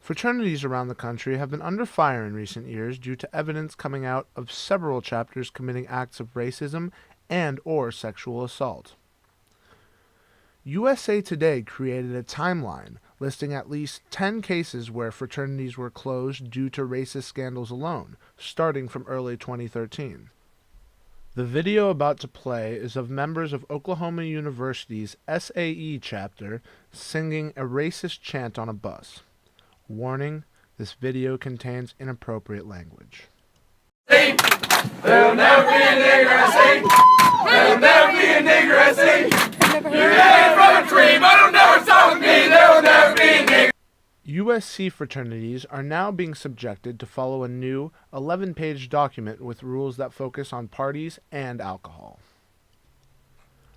Fraternities around the country have been under fire in recent years due to evidence coming out of several chapters committing acts of racism and/or sexual assault. USA Today created a timeline listing at least 10 cases where fraternities were closed due to racist scandals alone, starting from early 2013. The video about to play is of members of Oklahoma University's SAE chapter singing a racist chant on a bus. Warning, this video contains inappropriate language. There'll never be a nigger at sea. There'll never be a nigger at sea. You're hanging from a tree, but don't never talk to me. There'll never be a nigger. USC fraternities are now being subjected to follow a new 11-page document with rules that focus on parties and alcohol.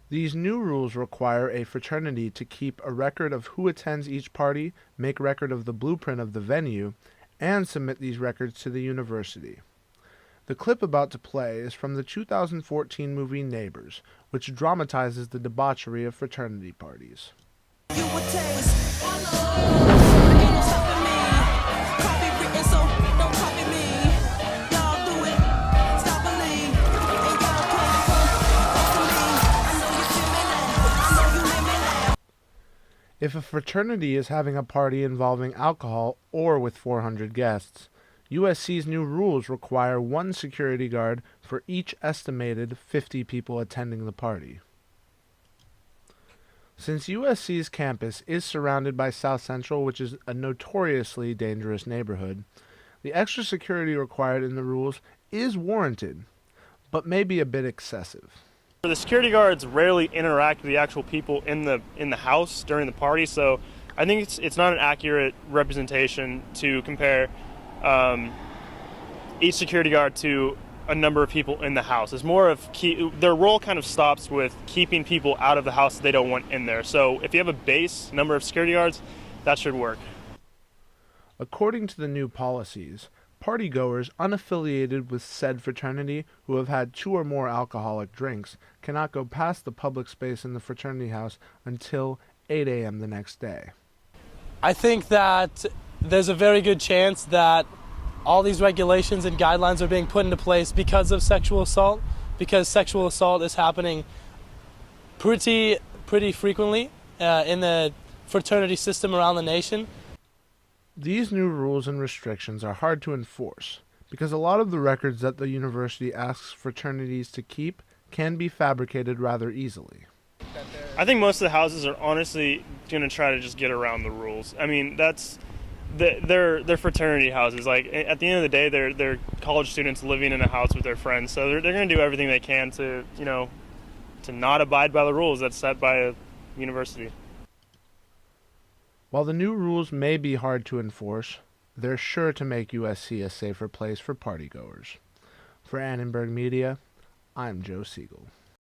These new rules require a fraternity to keep a record of who attends each party, make record of the blueprint of the venue, and submit these records to the university. The clip about to play is from the 2014 movie Neighbors, which dramatizes the debauchery of fraternity parties. If a fraternity is having a party involving alcohol or with 400 guests, USC's new rules require one security guard for each estimated 50 people attending the party. Since USC's campus is surrounded by South Central, which is a notoriously dangerous neighborhood, the extra security required in the rules is warranted, but may be a bit excessive. The security guards rarely interact with the actual people in the house during the party, so I think it's not an accurate representation to compare each security guard to a number of people in the house. It's more of their role kind of stops with keeping people out of the house that they don't want in there. So if you have a base number of security guards, that should work. According to the new policies, partygoers unaffiliated with said fraternity who have had 2 or more alcoholic drinks cannot go past the public space in the fraternity house until 8 a.m. the next day. I think that there's a very good chance that all these regulations and guidelines are being put into place because of sexual assault, because sexual assault is happening pretty frequently in the fraternity system around the nation. These new rules and restrictions are hard to enforce because a lot of the records that the university asks fraternities to keep can be fabricated rather easily. I think most of the houses are honestly going to try to just get around the rules. I mean, they're fraternity houses. Like, at the end of the day, they're college students living in a house with their friends, so they're going to do everything they can to not abide by the rules that's set by a university. While the new rules may be hard to enforce, they're sure to make USC a safer place for partygoers. For Annenberg Media, I'm Joe Siegel.